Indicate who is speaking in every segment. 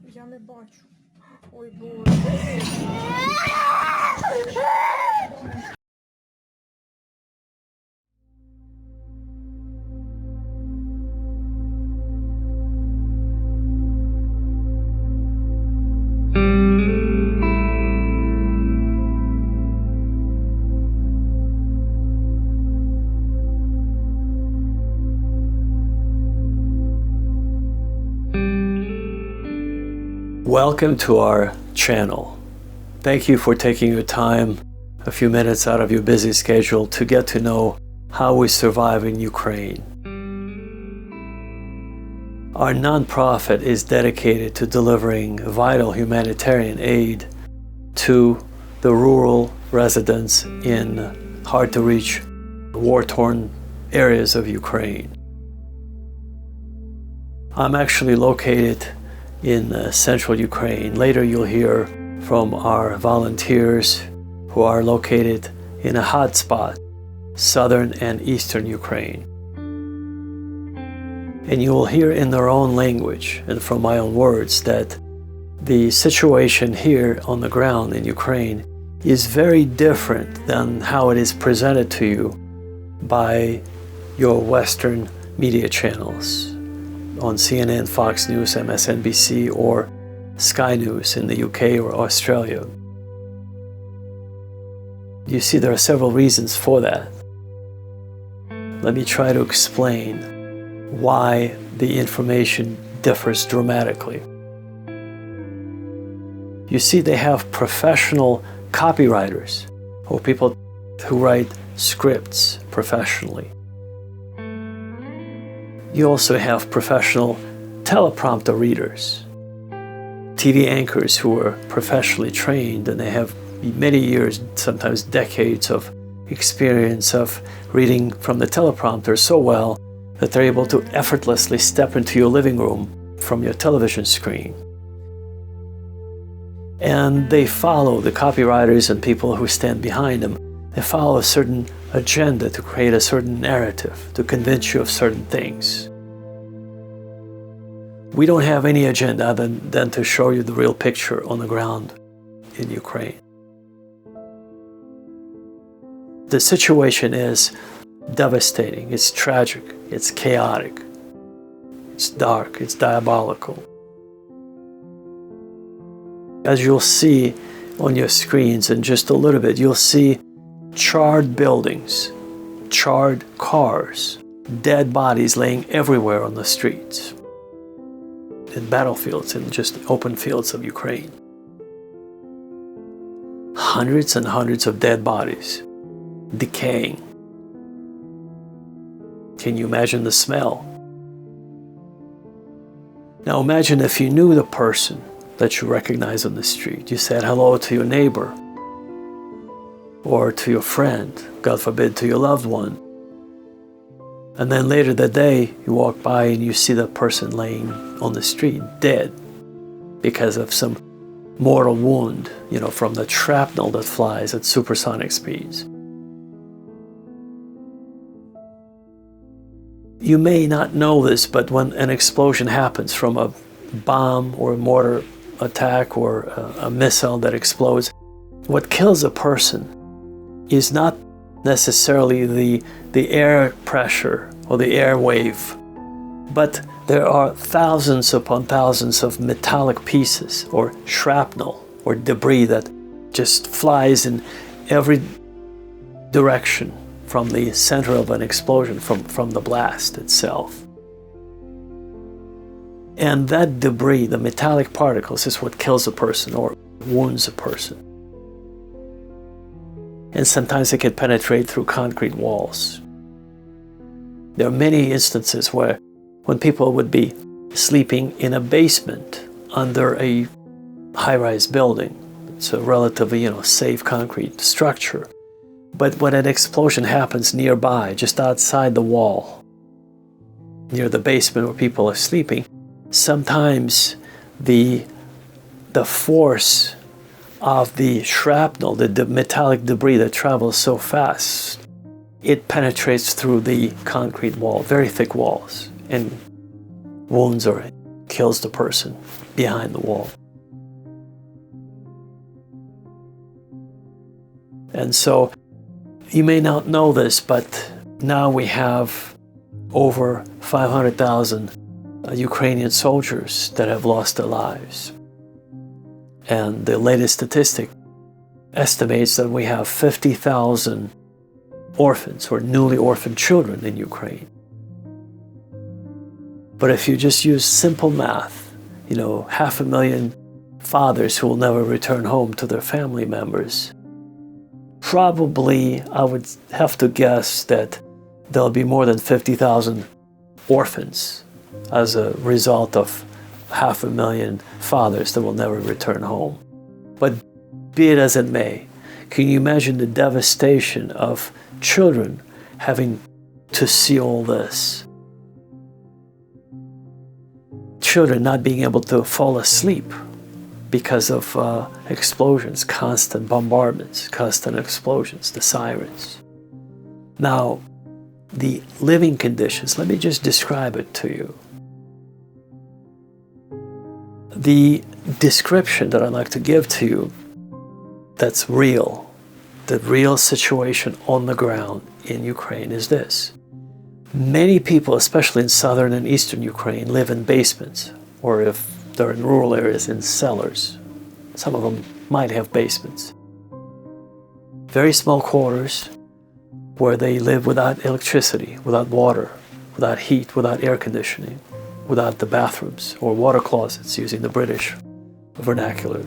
Speaker 1: Я не бачу. Ой, Боже.
Speaker 2: Welcome to our channel. Thank you for taking your time, a few minutes out of your busy schedule to get to know how we survive in Ukraine. Our nonprofit is dedicated to delivering vital humanitarian aid to the rural residents in hard-to-reach, war-torn areas of Ukraine. I'm actually located in central Ukraine. Later you'll hear from our volunteers who are located in a hotspot, southern and eastern Ukraine. And you will hear in their own language and from my own words that the situation here on the ground in Ukraine is very different than how it is presented to you by your Western media channels on CNN, Fox News, MSNBC, or Sky News in the UK or Australia. You see, there are several reasons for that. Let me try to explain why the information differs dramatically. You see, they have professional copywriters, or people who write scripts professionally. You also have professional teleprompter readers, TV anchors who are professionally trained, and they have many years, sometimes decades of experience of reading from the teleprompter so well that they're able to effortlessly step into your living room from your television screen. And they follow, the copywriters and people who stand behind them, they follow a certain agenda to create a certain narrative, to convince you of certain things. We don't have any agenda other than to show you the real picture on the ground in Ukraine. The situation is devastating, it's tragic, it's chaotic, it's dark, it's diabolical. As you'll see on your screens in just a little bit, you'll see charred buildings, charred cars, dead bodies laying everywhere on the streets, in battlefields, in just open fields of Ukraine. Hundreds and hundreds of dead bodies, decaying. Can you imagine the smell? Now imagine if you knew the person that you recognize on the street. You said hello to your neighbor, or to your friend, God forbid, to your loved one. And then later that day, you walk by and you see that person laying on the street, dead, because of some mortal wound, from the shrapnel that flies at supersonic speeds. You may not know this, but when an explosion happens from a bomb or a mortar attack or a missile that explodes, what kills a person is not necessarily the air pressure or the air wave, but there are thousands upon thousands of metallic pieces or shrapnel or debris that just flies in every direction from the center of an explosion, from the blast itself. And that debris, the metallic particles, is what kills a person or wounds a person. And sometimes it can penetrate through concrete walls. There are many instances where when people would be sleeping in a basement under a high-rise building, it's a relatively, safe concrete structure. But when an explosion happens nearby, just outside the wall, near the basement where people are sleeping, sometimes the force of the shrapnel, the metallic debris that travels so fast, it penetrates through the concrete wall, very thick walls, and wounds or kills the person behind the wall. And so you may not know this, but now we have over 500,000 Ukrainian soldiers that have lost their lives. And the latest statistic estimates that we have 50,000 orphans or newly orphaned children in Ukraine. But if you just use simple math, 500,000 fathers who will never return home to their family members, probably I would have to guess that there'll be more than 50,000 orphans as a result of 500,000 fathers that will never return home. But be it as it may, can you imagine the devastation of children having to see all this? Children not being able to fall asleep because of explosions, constant bombardments, constant explosions, the sirens. Now, the living conditions, let me just describe it to you. The description that I'd like to give to you that's real, the real situation on the ground in Ukraine is this. Many people, especially in southern and eastern Ukraine, live in basements, or if they're in rural areas, in cellars. Some of them might have basements. Very small quarters where they live without electricity, without water, without heat, without air conditioning, without the bathrooms or water closets, using the British vernacular.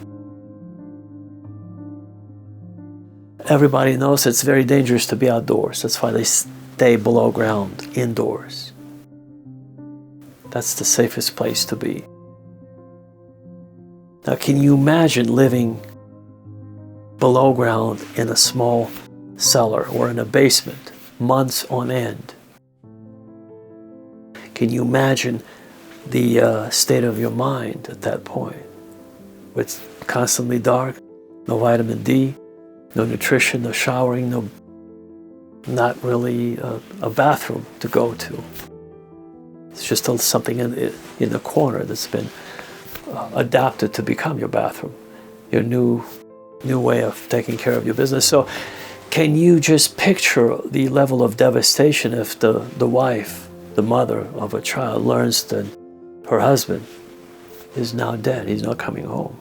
Speaker 2: Everybody knows it's very dangerous to be outdoors. That's why they stay below ground, indoors. That's the safest place to be. Now, can you imagine living below ground in a small cellar or in a basement months on end? Can you imagine the state of your mind at that point? It's constantly dark, no vitamin D, no nutrition, no showering, not really a bathroom to go to. It's just something in the corner that's been adapted to become your bathroom, your new way of taking care of your business. So can you just picture the level of devastation if the wife, the mother of a child, learns that her husband is now dead, he's not coming home,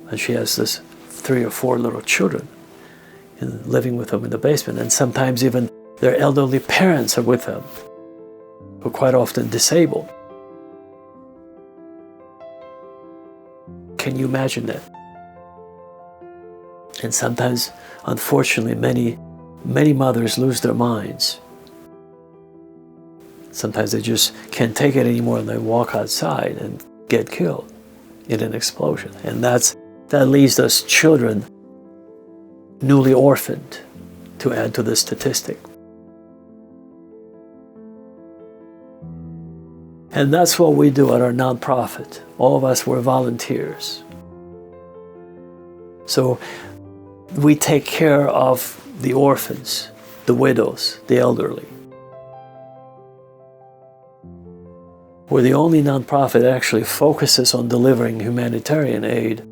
Speaker 2: and she has this 3 or 4 little children living with them in the basement, and sometimes even their elderly parents are with them, who are quite often disabled. Can you imagine that? And sometimes, unfortunately, many mothers lose their minds. Sometimes they just can't take it anymore and they walk outside and get killed in an explosion. And that leaves us children newly orphaned, to add to the statistic. And that's what we do at our nonprofit. All of us were volunteers. So we take care of the orphans, the widows, the elderly. We're the only nonprofit that actually focuses on delivering humanitarian aid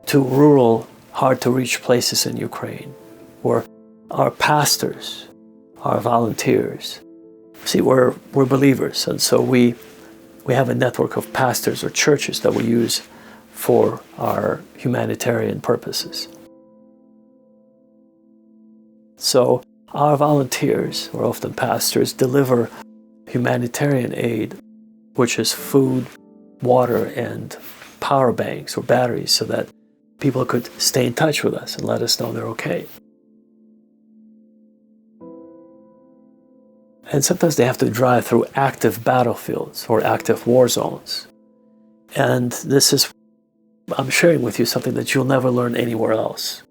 Speaker 2: to rural, hard-to-reach places in Ukraine, where our pastors are volunteers. See, we're believers, and so we have a network of pastors or churches that we use for our humanitarian purposes. So our volunteers, or often pastors, deliver humanitarian aid, which is food, water, and power banks or batteries, so that people could stay in touch with us and let us know they're okay. And sometimes they have to drive through active battlefields or active war zones. And this is, I'm sharing with you something that you'll never learn anywhere else.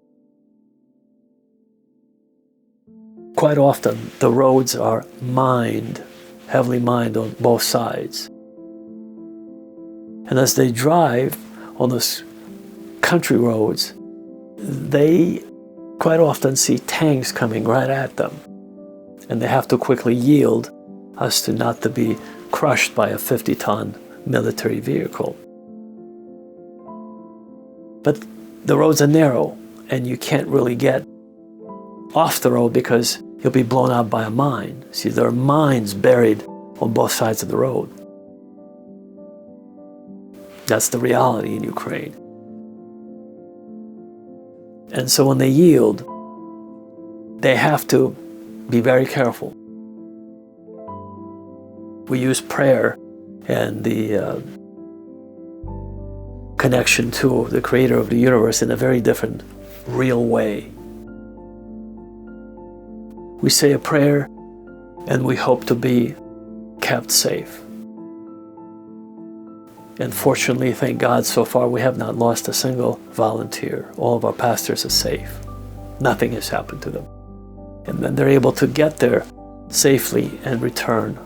Speaker 2: Quite often, the roads are heavily mined on both sides. And as they drive on those country roads, they quite often see tanks coming right at them. And they have to quickly yield as to not to be crushed by a 50-ton military vehicle. But the roads are narrow, and you can't really get off the road because you'll be blown out by a mine. See, there are mines buried on both sides of the road. That's the reality in Ukraine. And so when they yield, they have to be very careful. We use prayer and the connection to the creator of the universe in a very different, real way. We say a prayer and we hope to be kept safe. And fortunately, thank God, so far we have not lost a single volunteer. All of our pastors are safe. Nothing has happened to them. And then they're able to get there safely and return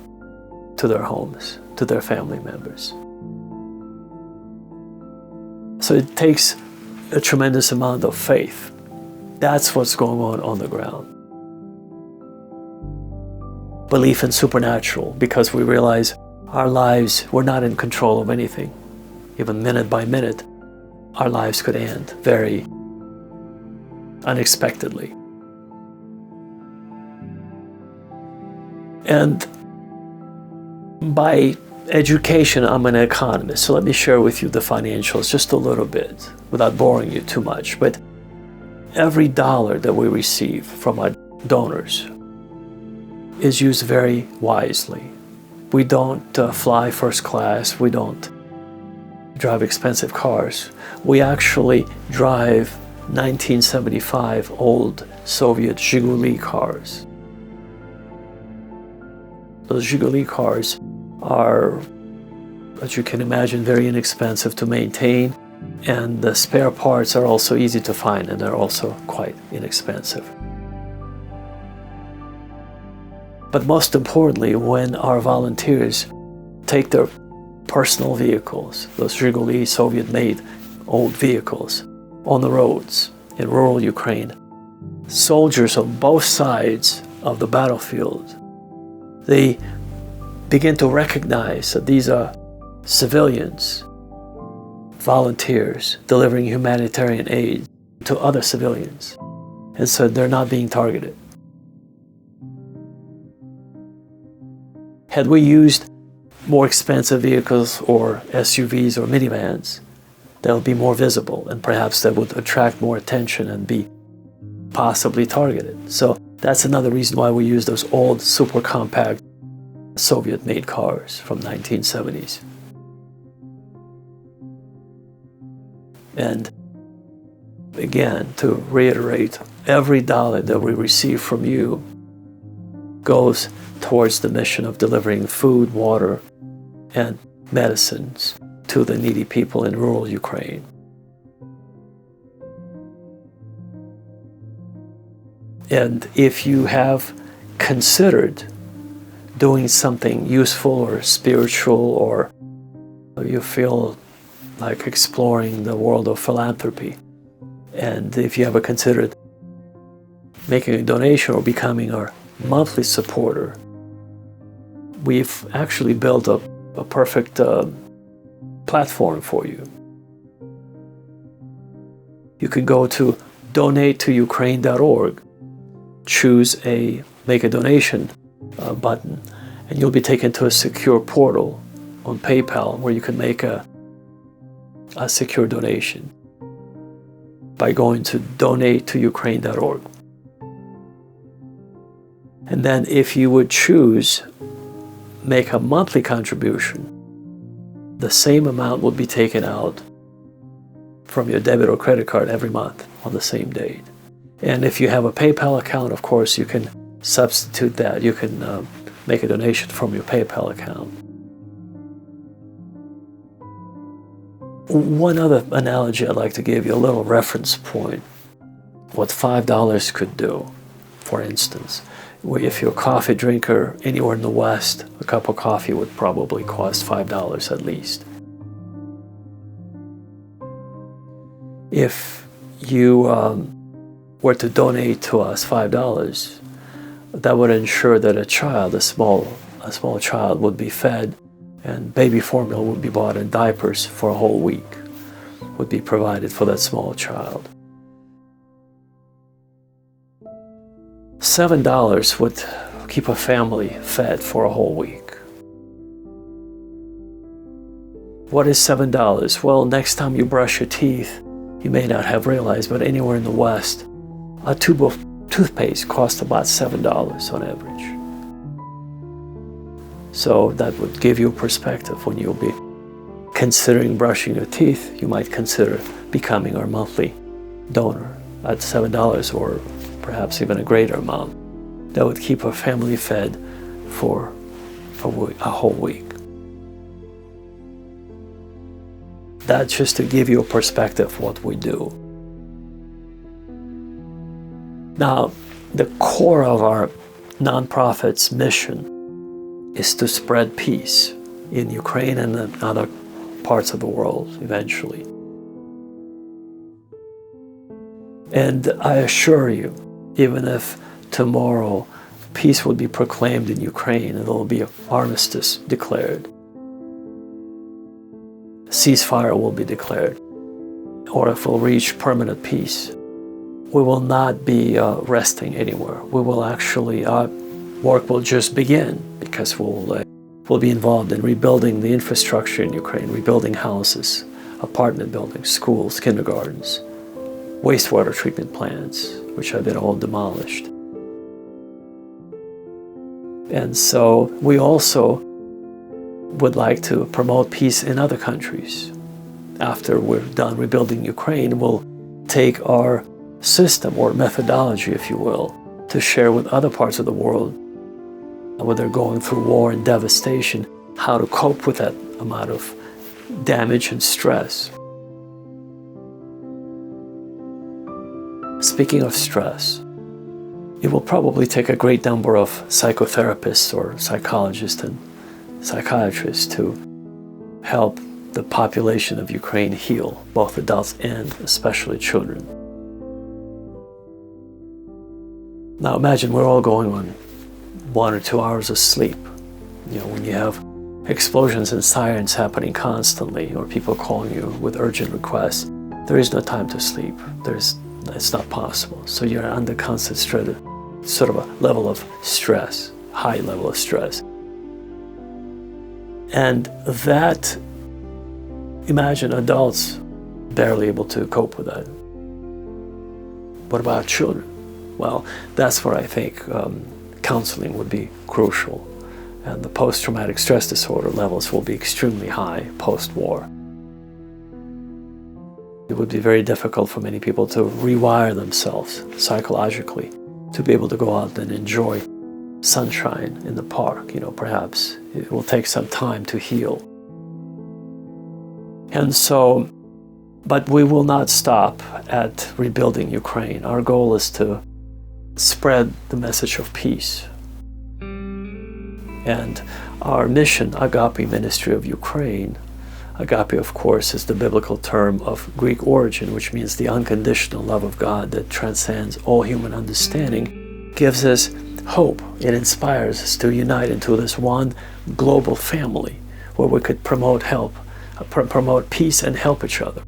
Speaker 2: to their homes, to their family members. So it takes a tremendous amount of faith. That's what's going on the ground. Belief in supernatural, because we realize our lives, we're not in control of anything. Even minute by minute, our lives could end very unexpectedly. And by education, I'm an economist, so let me share with you the financials just a little bit without boring you too much. But every dollar that we receive from our donors is used very wisely. We don't fly first class, we don't drive expensive cars. We actually drive 1975 old Soviet Zhiguli cars. Those Zhiguli cars are, as you can imagine, very inexpensive to maintain, and the spare parts are also easy to find, and they're also quite inexpensive. But most importantly, when our volunteers take their personal vehicles, those Zhiguli Soviet-made old vehicles, on the roads in rural Ukraine, soldiers on both sides of the battlefield, they begin to recognize that these are civilians, volunteers delivering humanitarian aid to other civilians. And so they're not being targeted. Had we used more expensive vehicles or SUVs or minivans, that would be more visible, and perhaps that would attract more attention and be possibly targeted. So that's another reason why we use those old super compact Soviet-made cars from 1970s. And again, to reiterate, every dollar that we receive from you goes towards the mission of delivering food, water, and medicines to the needy people in rural Ukraine. And if you have considered doing something useful or spiritual, or you feel like exploring the world of philanthropy, and if you ever considered making a donation or becoming our monthly supporter, we've actually built a perfect platform for you. You can go to donatetoUkraine.org, choose a make a donation button, and you'll be taken to a secure portal on PayPal where you can make a secure donation by going to donatetoUkraine.org. And then if you would choose make a monthly contribution, the same amount will be taken out from your debit or credit card every month on the same date. And if you have a PayPal account, of course, you can substitute that. You can make a donation from your PayPal account. One other analogy I'd like to give you, a little reference point, what $5 could do, for instance. If you're a coffee drinker anywhere in the West, a cup of coffee would probably cost $5 at least. If you were to donate to us $5, that would ensure that a child, a small child, would be fed, and baby formula would be bought in diapers for a whole week. would be provided for that small child. $7 would keep a family fed for a whole week. What is $7? Well, next time you brush your teeth, you may not have realized, but anywhere in the West, a tube of toothpaste costs about $7 on average. So that would give you a perspective. When you'll be considering brushing your teeth, you might consider becoming our monthly donor at $7 or perhaps even a greater amount. That would keep a family fed for a whole week. That's just to give you a perspective of what we do. Now, the core of our nonprofit's mission is to spread peace in Ukraine and in other parts of the world eventually. And I assure you, even if tomorrow peace will be proclaimed in Ukraine and there will be an armistice declared, ceasefire will be declared, or if we'll reach permanent peace, we will not be resting anywhere. We will actually, work will just begin, because we'll be involved in rebuilding the infrastructure in Ukraine, rebuilding houses, apartment buildings, schools, kindergartens, wastewater treatment plants, which have been all demolished. And so we also would like to promote peace in other countries. After we're done rebuilding Ukraine, we'll take our system or methodology, if you will, to share with other parts of the world where they're going through war and devastation, how to cope with that amount of damage and stress. Speaking of stress, it will probably take a great number of psychotherapists or psychologists and psychiatrists to help the population of Ukraine heal, both adults and especially children. Now imagine we're all going on 1 or 2 hours of sleep. You know, when you have explosions and sirens happening constantly, or people calling you with urgent requests, there is no time to sleep. It's not possible. So you're under constant stress, sort of a level of stress, high level of stress. And that, imagine adults barely able to cope with that. What about children? Well, that's where I think counseling would be crucial. And the post-traumatic stress disorder levels will be extremely high post-war. It would be very difficult for many people to rewire themselves psychologically to be able to go out and enjoy sunshine in the park. You know, perhaps it will take some time to heal. And so, but we will not stop at rebuilding Ukraine. Our goal is to spread the message of peace. And our mission, Agape, Ministry of Ukraine, Agape, of course, is the biblical term of Greek origin, which means the unconditional love of God that transcends all human understanding, gives us hope. It inspires us to unite into this one global family where we could promote peace and help each other.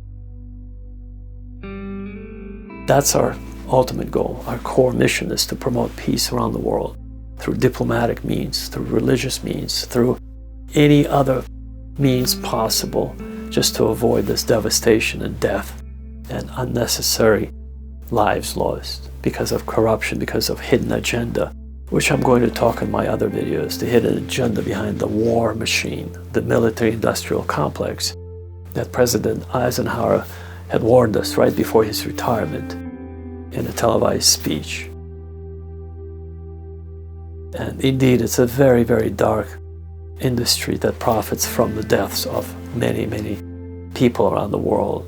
Speaker 2: That's our ultimate goal. Our core mission is to promote peace around the world through diplomatic means, through religious means, through any other means possible, just to avoid this devastation and death and unnecessary lives lost because of corruption, because of hidden agenda, which I'm going to talk in my other videos, the hidden agenda behind the war machine, the military-industrial complex that President Eisenhower had warned us right before his retirement in a televised speech. And indeed, it's a very, very dark industry that profits from the deaths of many, many people around the world.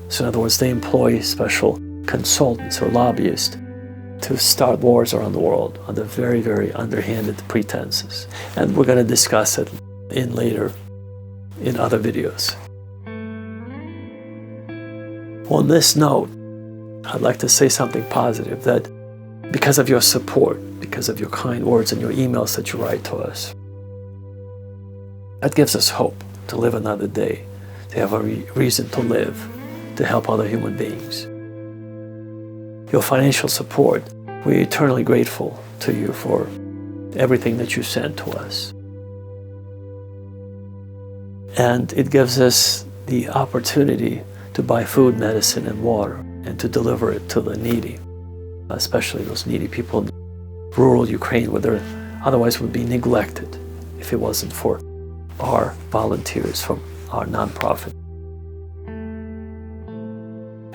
Speaker 2: So in other words, they employ special consultants or lobbyists to start wars around the world under very, very underhanded pretenses. And we're going to discuss it later in other videos. On this note, I'd like to say something positive, that because of your support, because of your kind words and your emails that you write to us, that gives us hope to live another day. to have a reason to live, to help other human beings. Your financial support, we're eternally grateful to you for everything that you sent to us. And it gives us the opportunity to buy food, medicine, and water, and to deliver it to the needy, especially those needy people in rural Ukraine, where they otherwise would be neglected if it wasn't for our volunteers from our nonprofit.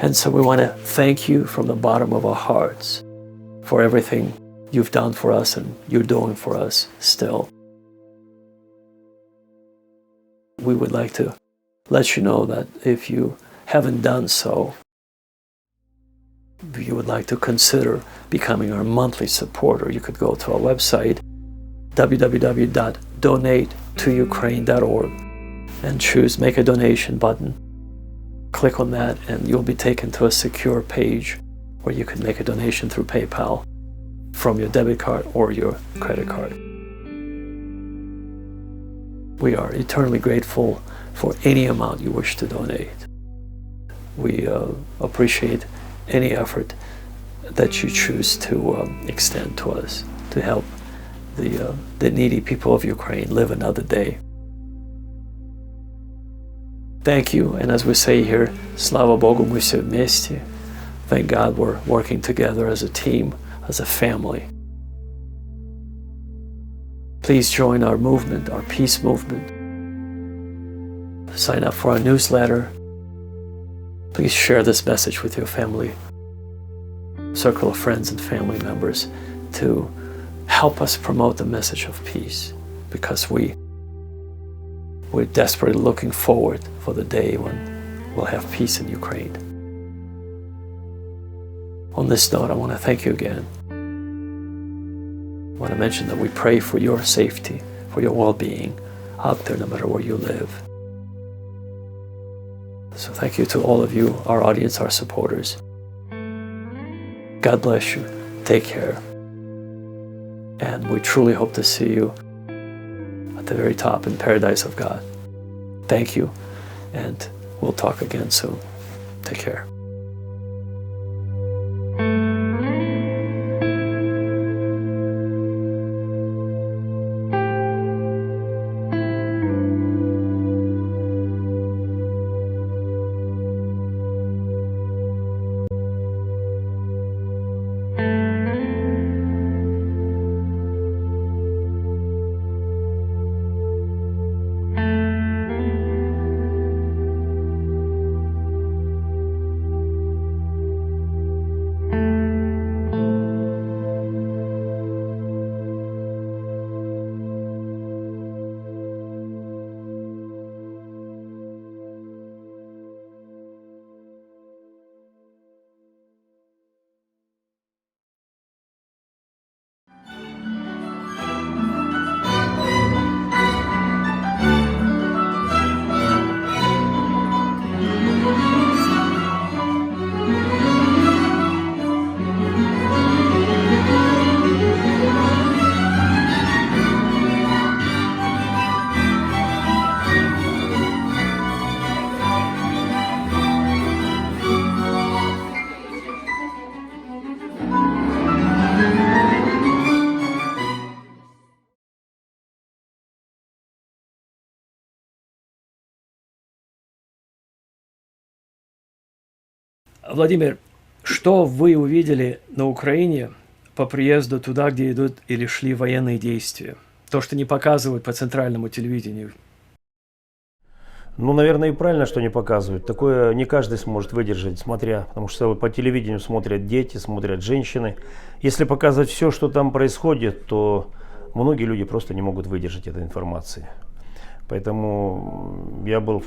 Speaker 2: And so we want to thank you from the bottom of our hearts for everything you've done for us and you're doing for us still. We would like to let you know that if you haven't done so, if you would like to consider becoming our monthly supporter, you could go to our website, www.donatetoUkraine.org, and choose Make a Donation button. Click on that and you'll be taken to a secure page where you can make a donation through PayPal from your debit card or your credit card. We are eternally grateful for any amount you wish to donate. We appreciate any effort that you choose to extend to us to help the needy people of Ukraine live another day. Thank you, and as we say here, Slava Bogu, мы все вместе. Thank God we're working together as a team, as a family. Please join our movement, our peace movement. Sign up for our newsletter. Please share this message with your family, circle of friends and family members to help us promote the message of peace, because we're desperately looking forward for the day when we'll have peace in Ukraine. On this note, I want to thank you again. I want to mention that we pray for your safety, for your well-being out there, no matter where you live. So thank you to all of you, our audience, our supporters. God bless you. Take care. And we truly hope to see you at the very top in paradise of God. Thank you, and we'll talk again soon. Take care. Владимир, что вы увидели на Украине по приезду туда, где идут или шли военные действия? То, что не показывают по центральному телевидению.
Speaker 3: Ну, наверное, и правильно, что не показывают. Такое не каждый сможет выдержать, смотря, потому что по телевидению смотрят дети, смотрят женщины. Если показывать все, что там происходит, то многие люди просто не могут выдержать этой информации. Поэтому я был,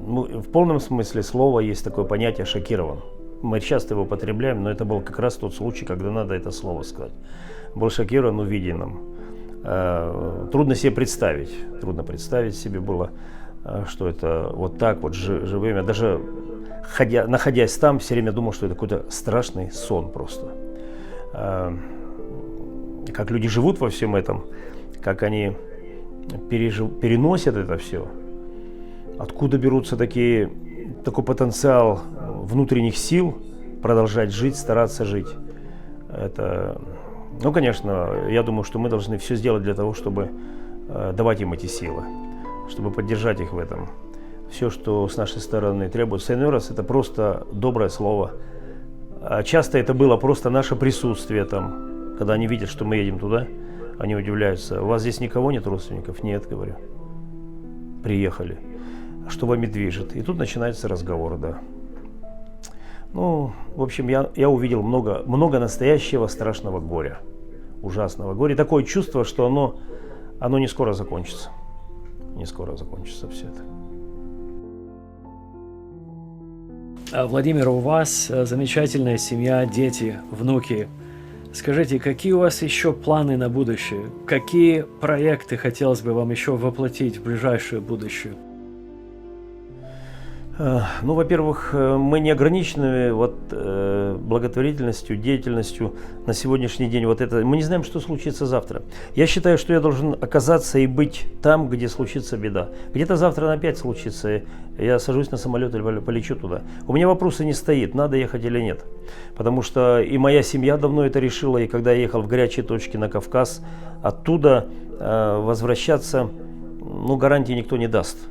Speaker 3: в полном смысле слова есть такое понятие «шокирован». Мы часто его употребляем, но это был как раз тот случай, когда надо это слово сказать. Был шокирован увиденным. Трудно себе представить, себе было, что это вот так вот живыми. Даже находясь там, все время думал, что это какой-то страшный сон просто. Как люди живут во всем этом, как они переносят это все. Откуда берутся такой потенциал внутренних сил продолжать жить, стараться жить? Это, ну, конечно, я думаю, что мы должны все сделать для того, чтобы давать им эти силы, чтобы поддержать их в этом. Все, что с нашей стороны требуется. Иной раз это просто доброе слово. А часто это было просто наше присутствие там. Когда они видят, что мы едем туда, они удивляются. У вас здесь никого нет родственников? Нет, говорю. Приехали. Что вами движет? И тут начинается разговор, да. Ну, в общем, я увидел много настоящего страшного горя. Ужасного горя. Такое чувство, что оно не скоро закончится. Не скоро закончится все это.
Speaker 2: Владимир, у вас замечательная семья, дети, внуки. Скажите, какие у вас еще планы на будущее? Какие проекты хотелось бы вам еще воплотить в ближайшее будущее?
Speaker 3: Ну, во-первых, мы не ограничены благотворительностью, деятельностью на сегодняшний день. Мы не знаем, что случится завтра. Я считаю, что я должен оказаться и быть там, где случится беда. Где-то завтра опять случится, я сажусь на самолет или полечу туда. У меня вопроса не стоит, надо ехать или нет. Потому что и моя семья давно это решила, и когда я ехал в горячие точки на Кавказ, оттуда возвращаться, гарантии никто не даст.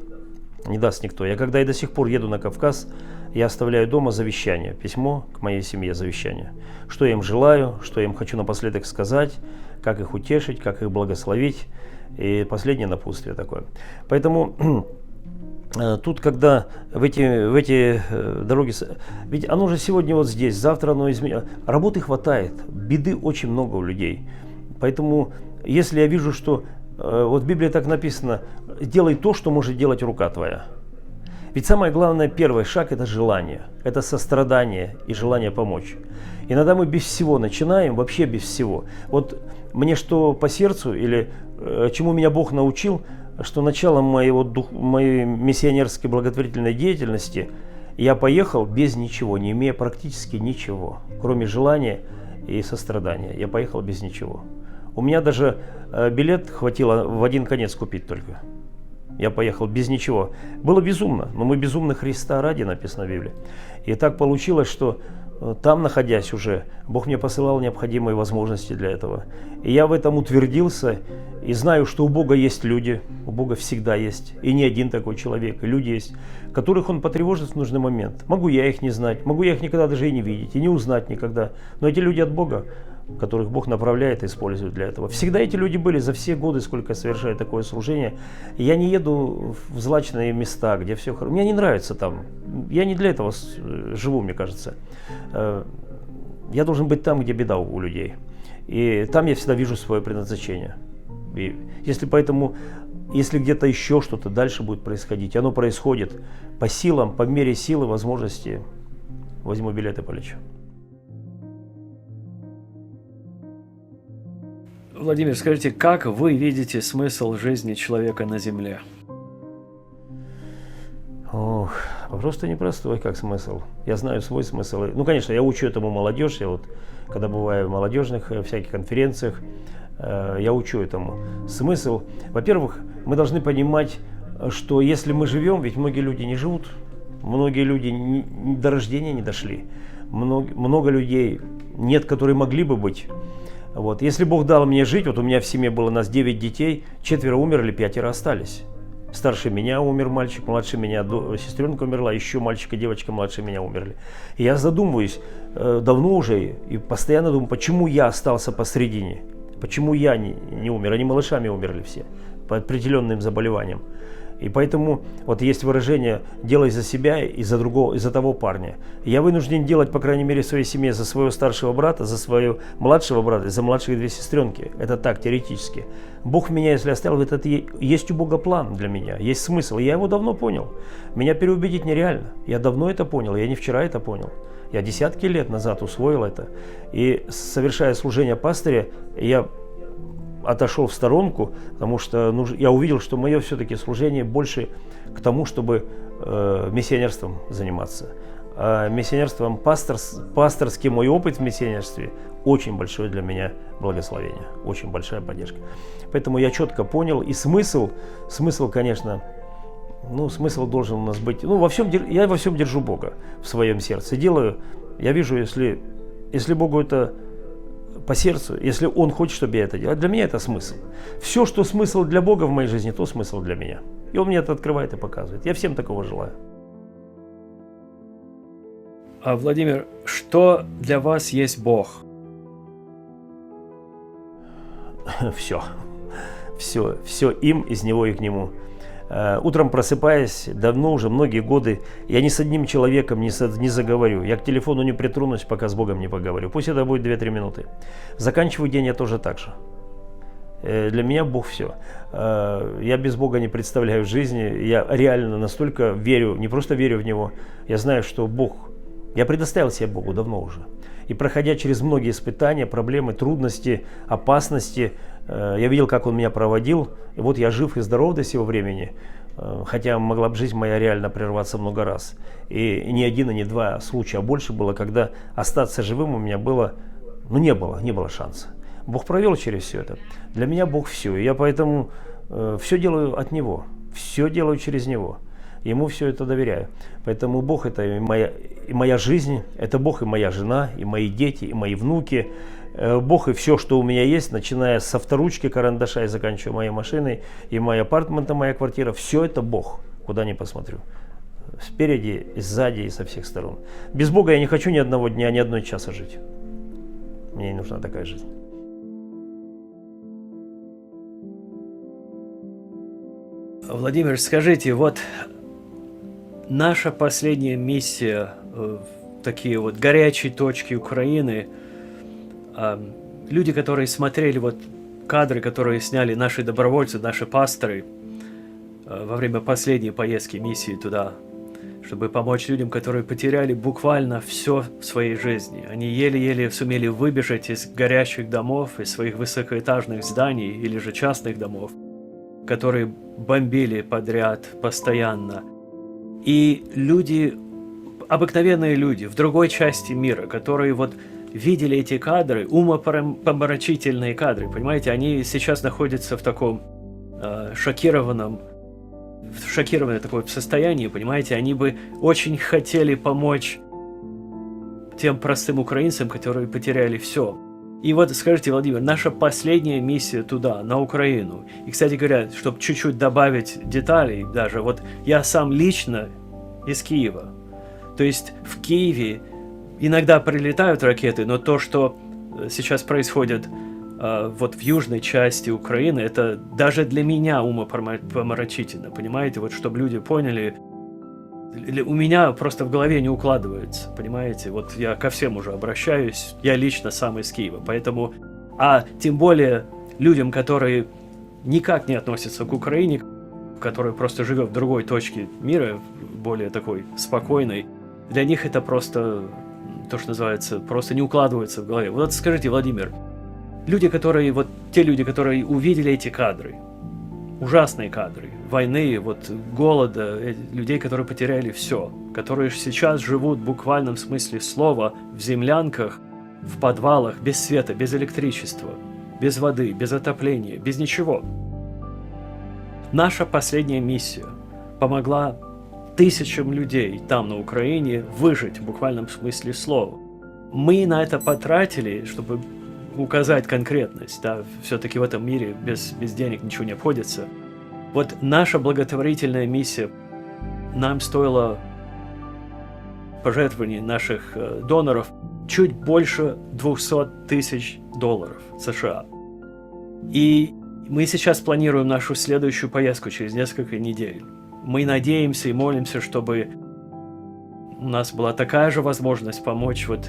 Speaker 3: Не даст никто. Я когда и до сих пор еду на Кавказ, я оставляю дома завещание, письмо к моей семье, завещание. Что я им желаю, что я им хочу напоследок сказать, как их утешить, как их благословить. И последнее напутствие такое. Поэтому тут, когда в эти дороги, ведь оно же сегодня вот здесь, завтра оно изменится. Работы хватает, беды очень много у людей. Поэтому, если я вижу, что вот в Библии так написано, делай то, что может делать рука твоя. Ведь самое главное, первый шаг – это желание, это сострадание и желание помочь. Иногда мы без всего начинаем, вообще без всего. Вот мне что по сердцу или чему меня Бог научил, что началом моей миссионерской благотворительной деятельности я поехал без ничего, не имея практически ничего, кроме желания и сострадания. Я поехал без ничего. У меня даже билет хватило в один конец купить только. Я поехал без ничего. Было безумно, но мы безумны Христа ради, написано в Библии. И так получилось, что там, находясь уже, Бог мне посылал необходимые возможности для этого. И я в этом утвердился, и знаю, что у Бога есть люди, у Бога всегда есть, и не один такой человек, и люди есть, которых Он потревожит в нужный момент. Могу я их не знать, могу я их никогда даже и не видеть, и не узнать никогда. Но эти люди от Бога, которых Бог направляет и использует для этого. Всегда эти люди были за все годы, сколько я совершаю такое служение. Я не еду в злачные места, где все хорошо. Мне не нравится там. Я не для этого живу, мне кажется. Я должен быть там, где беда у людей. И там я всегда вижу свое предназначение. И если где-то еще что-то дальше будет происходить, оно происходит по силам, по мере силы, возможности, возьму билет и полечу.
Speaker 2: Владимир, скажите, как вы видите смысл жизни человека на земле?
Speaker 3: Вопрос-то непростой, как смысл. Я знаю свой смысл. Ну, конечно, я учу этому молодежь. Я когда бываю в молодежных всяких конференциях, я учу этому. Смысл, во-первых, мы должны понимать, что если мы живем, ведь многие люди не живут, многие люди до рождения не дошли, много людей нет, которые могли бы быть. Если Бог дал мне жить, у меня в семье было нас 9 детей, 4 умерли, 5 остались. Старше меня умер мальчик, младше меня сестренка умерла, еще мальчик и девочка младше меня умерли. И я задумываюсь давно уже и постоянно думаю, почему я остался посредине, почему я не умер, они малышами умерли все по определенным заболеваниям. И поэтому есть выражение «делай за себя и за другого, и за того парня». Я вынужден делать, по крайней мере, в своей семье за своего старшего брата, за своего младшего брата, за младших 2 сестренки. Это так, теоретически. Бог меня, если оставил, есть у Бога план для меня, есть смысл. Я его давно понял. Меня переубедить нереально. Я давно это понял, я не вчера это понял. Я десятки лет назад усвоил это. И совершая служение пастыря, я отошел в сторонку, потому что я увидел, что мое все-таки служение больше к тому, чтобы миссионерством заниматься. А миссионерством, пасторский мой опыт в миссионерстве очень большое для меня благословение, очень большая поддержка. Поэтому я четко понял, и смысл, конечно, Ну, смысл должен у нас быть. Ну, я во всем держу Бога в своем сердце. Делаю, я вижу, если Богу это по сердцу, если Он хочет, чтобы я это делал, для меня это смысл. Все, что смысл для Бога в моей жизни, то смысл для меня. И Он мне это открывает и показывает. Я всем такого желаю.
Speaker 2: А, Владимир, что для вас есть Бог?
Speaker 3: Все. Все им, из Него и к Нему. Утром просыпаясь, давно уже, многие годы, я ни с одним человеком не заговорю. Я к телефону не притронусь, пока с Богом не поговорю. Пусть это будет 2-3 минуты. Заканчиваю день я тоже так же. Для меня Бог все. Я без Бога не представляю жизни. Я реально настолько верю, не просто верю в Него. Я знаю, что Бог... Я предоставил себя Богу давно уже. И проходя через многие испытания, проблемы, трудности, опасности, я видел, как Он меня проводил. И вот я жив и здоров до сего времени. Хотя могла бы жизнь моя реально прерваться много раз. И ни один, и не два случая, а больше было, когда остаться живым у меня было, не было шанса. Бог провел через все это. Для меня Бог все. И я поэтому все делаю от Него. Все делаю через Него. Ему все это доверяю. Поэтому Бог это и моя жизнь, это Бог и моя жена, и мои дети, и мои внуки. Бог и все, что у меня есть, начиная с авторучки, карандаша и заканчивая моей машиной, и мой апартмент, моя квартира, все это Бог, куда ни посмотрю. Спереди, сзади и со всех сторон. Без Бога я не хочу ни одного дня, ни одной часа жить. Мне не нужна такая жизнь.
Speaker 2: Владимир, скажите, вот наша последняя миссия в такие вот горячие точки Украины, люди, которые смотрели вот кадры, которые сняли наши добровольцы, наши пасторы во время последней поездки миссии туда, чтобы помочь людям, которые потеряли буквально все в своей жизни. Они еле-еле сумели выбежать из горящих домов, из своих высокоэтажных зданий или же частных домов, которые бомбили подряд постоянно. И люди, обыкновенные люди в другой части мира, которые вот видели эти кадры, умопомрачительные кадры, понимаете, они сейчас находятся в таком шокированном таком состоянии, понимаете, они бы очень хотели помочь тем простым украинцам, которые потеряли все. И вот скажите, Владимир, наша последняя миссия туда, на Украину. И, кстати говоря, чтобы чуть-чуть добавить деталей даже, вот я сам лично из Киева. То есть в Киеве иногда прилетают ракеты, но то, что сейчас происходит вот в южной части Украины, это даже для меня умопомрачительно, понимаете? Вот чтобы люди поняли, у меня просто в голове не укладывается, понимаете? Вот я ко всем уже обращаюсь, я лично сам из Киева, поэтому, тем более людям, которые никак не относятся к Украине, которые просто живет в другой точке мира, более такой спокойной, для них это просто, то, что называется, просто не укладывается в голове. Вот скажите, Владимир, те люди, которые увидели эти кадры, ужасные кадры войны, вот голода, людей, которые потеряли все, которые сейчас живут в буквальном смысле слова в землянках, в подвалах, без света, без электричества, без воды, без отопления, без ничего. Наша последняя миссия помогла тысячам людей там, на Украине, выжить в буквальном смысле слова. Мы на это потратили, чтобы указать конкретность, да, все-таки в этом мире без денег ничего не обходится. Вот наша благотворительная миссия нам стоила пожертвований наших доноров чуть больше $200 тысяч США. И мы сейчас планируем нашу следующую поездку через несколько недель. Мы надеемся и молимся, чтобы у нас была такая же возможность помочь, вот,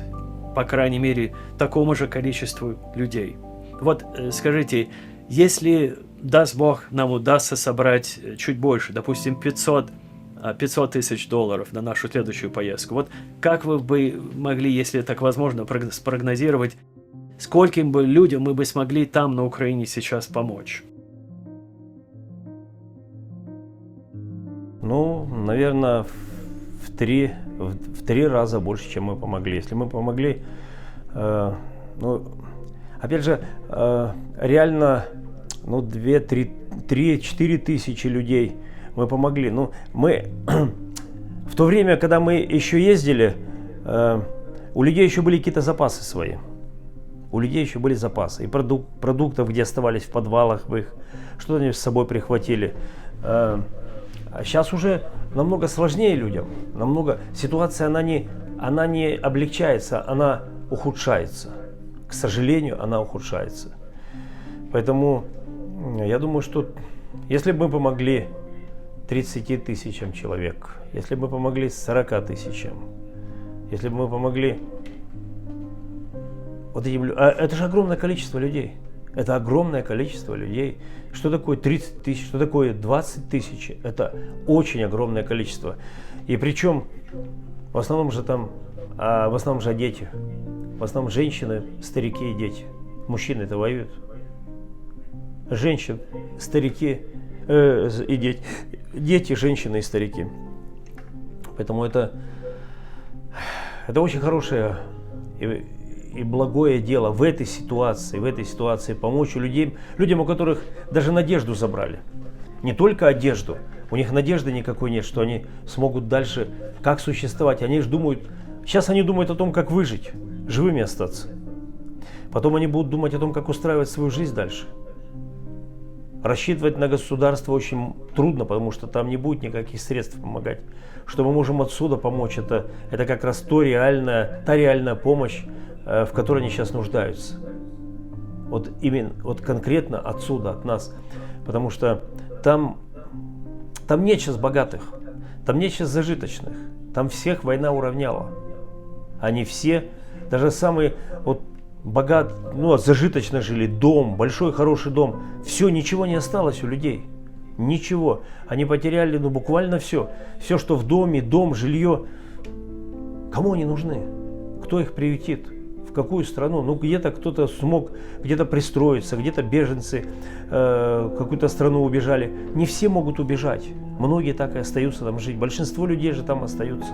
Speaker 2: по крайней мере, такому же количеству людей. Вот скажите, если, даст Бог, нам удастся собрать чуть больше, допустим, $500 тысяч на нашу следующую поездку, вот как вы бы могли, если так возможно, спрогнозировать, скольким бы людям мы бы смогли там, на Украине, сейчас помочь?
Speaker 3: Ну, наверное, в три раза больше, чем мы помогли. Если мы помогли, опять же, реально, 2-3-4 тысячи людей Мы помогли. Ну, мы в то время, когда мы еще ездили, у людей еще были какие-то запасы свои. У людей еще были запасы. И продуктов, где оставались в подвалах, в их, что-то они с собой прихватили. А сейчас уже намного сложнее людям. Ситуация, она не облегчается, она ухудшается. К сожалению, она ухудшается. Поэтому я думаю, что если бы мы помогли 30 тысячам человек, если бы мы помогли 40 тысячам, если бы мы помогли вот этим, это же огромное количество людей. Это огромное количество людей. Что такое 30 тысяч, что такое 20 тысяч? Это очень огромное количество. И причем в основном же дети. В основном женщины, старики и дети. Мужчины-то воюют. Женщин, старики и дети. Дети, женщины и старики. Поэтому это очень хорошее и благое дело в этой ситуации помочь людям, у которых даже надежду забрали. Не только одежду, у них надежды никакой нет, что они смогут дальше как существовать. Сейчас они думают о том, как выжить, живыми остаться. Потом они будут думать о том, как устраивать свою жизнь дальше. Рассчитывать на государство очень трудно, потому что там не будет никаких средств помогать. Что мы можем отсюда помочь, это как раз та реальная помощь, в которой они сейчас нуждаются. Вот конкретно отсюда, от нас. Потому что там нет сейчас богатых, там нет сейчас зажиточных. Там всех война уравняла. Они все, даже самые зажиточно жили, дом, большой хороший дом. Все, ничего не осталось у людей. Ничего. Они потеряли буквально все. Все, что в доме, дом, жилье. Кому они нужны? Кто их приютит? В какую страну? Где-то кто-то смог где-то пристроиться, где-то беженцы в какую-то страну убежали. Не все могут убежать. Многие так и остаются там жить. Большинство людей же там остаются.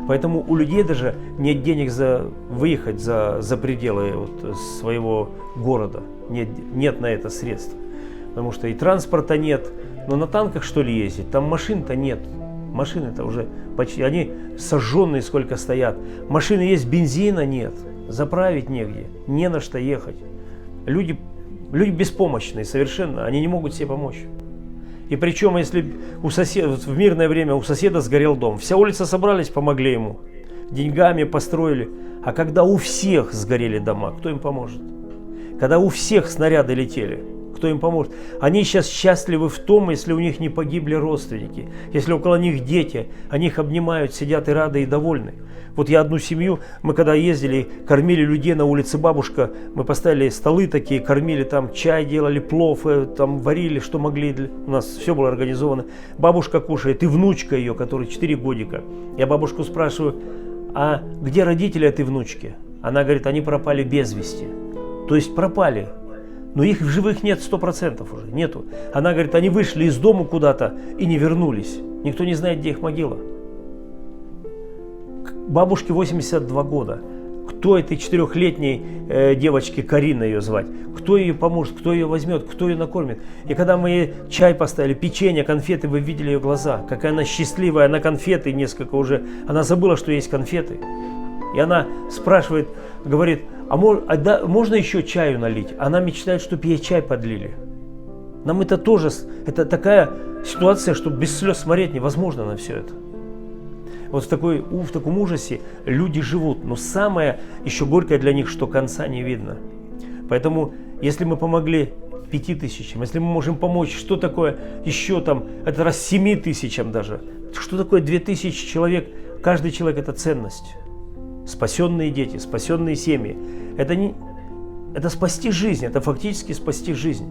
Speaker 3: Поэтому у людей даже нет денег выехать за пределы своего города. Нет на это средств. Потому что и транспорта нет. Но на танках что ли ездить? Там машин-то нет. Машины-то уже почти, они сожженные сколько стоят. Машины есть, бензина нет. Заправить негде, не на что ехать. Люди беспомощные совершенно, они не могут себе помочь. И причем, если в мирное время у соседа сгорел дом, вся улица собрались, помогли ему, деньгами построили. А когда у всех сгорели дома, кто им поможет? Когда у всех снаряды летели, кто им поможет? Они сейчас счастливы в том, если у них не погибли родственники, если около них дети, они их обнимают, сидят и рады, и довольны. Вот я одну семью, мы когда ездили, кормили людей на улице Бабушка, мы поставили столы такие, кормили там, чай делали, плов, там варили, что могли, у нас все было организовано. Бабушка кушает, и внучка ее, которой 4 годика. Я бабушку спрашиваю, а где родители этой внучки? Она говорит, они пропали без вести. То есть пропали, но их в живых нет 100% уже, нету. Она говорит, они вышли из дома куда-то и не вернулись. Никто не знает, где их могила. Бабушке 82 года. Кто этой 4-летней девочке, Карина ее звать? Кто ее поможет, кто ее возьмет, кто ее накормит? И когда мы ей чай поставили, печенье, конфеты, вы видели ее глаза, какая она счастливая, она конфеты несколько уже, она забыла, что есть конфеты. И она спрашивает, говорит, можно еще чаю налить? Она мечтает, чтобы ей чай подлили. Нам это тоже, это такая ситуация, что без слез смотреть невозможно на все это. Вот в таком ужасе люди живут. Но самое еще горькое для них, что конца не видно. Поэтому, если мы помогли 5 тысячам, если мы можем помочь, что такое еще там, это раз 7 тысячам даже. Что такое 2000 человек? Каждый человек это ценность. Спасенные дети, спасенные семьи. Это спасти жизнь, это фактически спасти жизнь.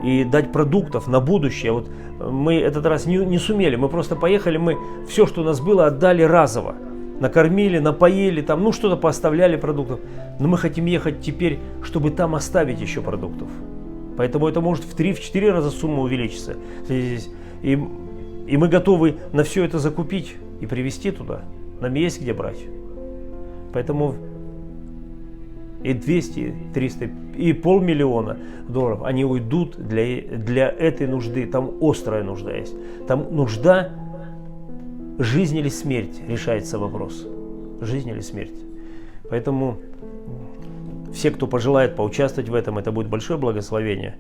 Speaker 3: И дать продуктов на будущее. Вот мы этот раз не сумели, мы просто поехали, мы все, что у нас было, отдали разово. Накормили, напоили, там, что-то пооставляли продуктов. Но мы хотим ехать теперь, чтобы там оставить еще продуктов. Поэтому это может в 3-4 раза сумма увеличиться. И мы готовы на все это закупить и привезти туда. Нам есть где брать. Поэтому и 200, 300, и $500 000, они уйдут для этой нужды. Там острая нужда есть. Там нужда, жизнь или смерть, решается вопрос. Жизнь или смерть. Поэтому все, кто пожелает поучаствовать в этом, это будет большое благословение.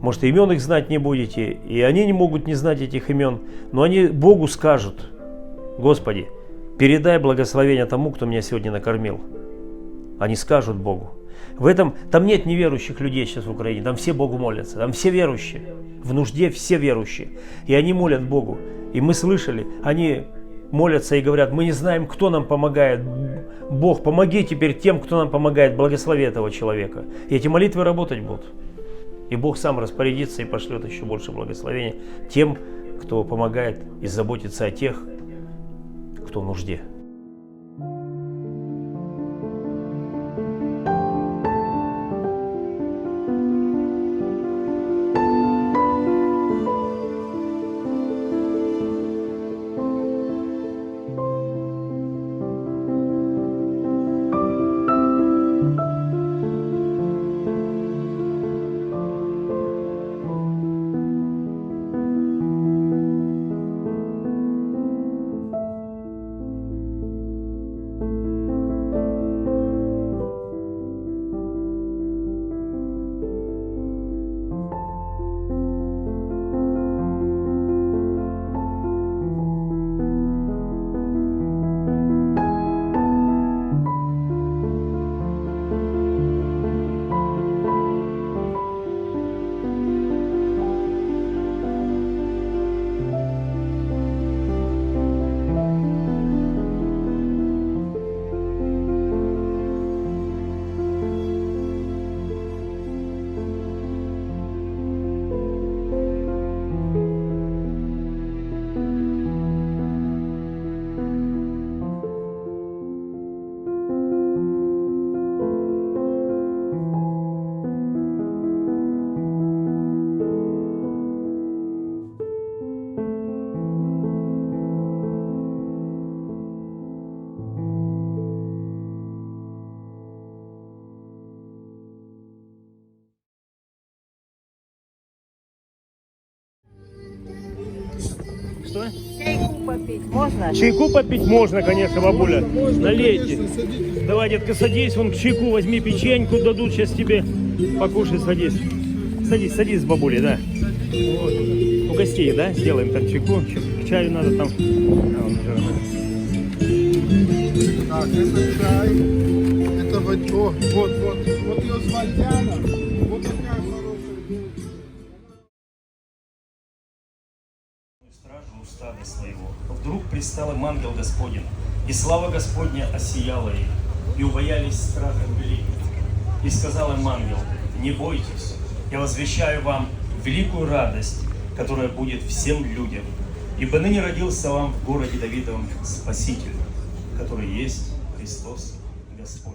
Speaker 3: Может, имен их знать не будете, и они не могут не знать этих имен, но они Богу скажут: Господи, передай благословение тому, кто меня сегодня накормил. Они скажут Богу. Там нет неверующих людей сейчас в Украине, там все Богу молятся, там все верующие, в нужде все верующие, и они молят Богу. И мы слышали, они молятся и говорят: мы не знаем, кто нам помогает. Бог, помоги теперь тем, кто нам помогает, благослови этого человека. И эти молитвы работать будут. И Бог сам распорядится и пошлет еще больше благословения тем, кто помогает и заботится о тех, кто в нужде. Что?
Speaker 4: Чайку попить можно?
Speaker 3: Чайку попить можно, конечно, бабуля. Налейте. Давай, детка, садись, вон к чайку возьми печеньку, дадут сейчас тебе. Покушай, садись. Садись с бабулей, да. Вот. У гостей, да, сделаем так чайку. К чаю надо там.
Speaker 5: Так, это чай. Это вот ее звать Диана. Вот такая хорошая девушка.
Speaker 3: Стражу у стада своего. Вдруг предстал им ангел Господень, и слава Господня осияла их, и убоялись страхом великим. И сказал им ангел: не бойтесь, я возвещаю вам великую радость, которая будет всем людям. Ибо ныне родился вам в городе Давидовом Спаситель, который есть Христос Господь.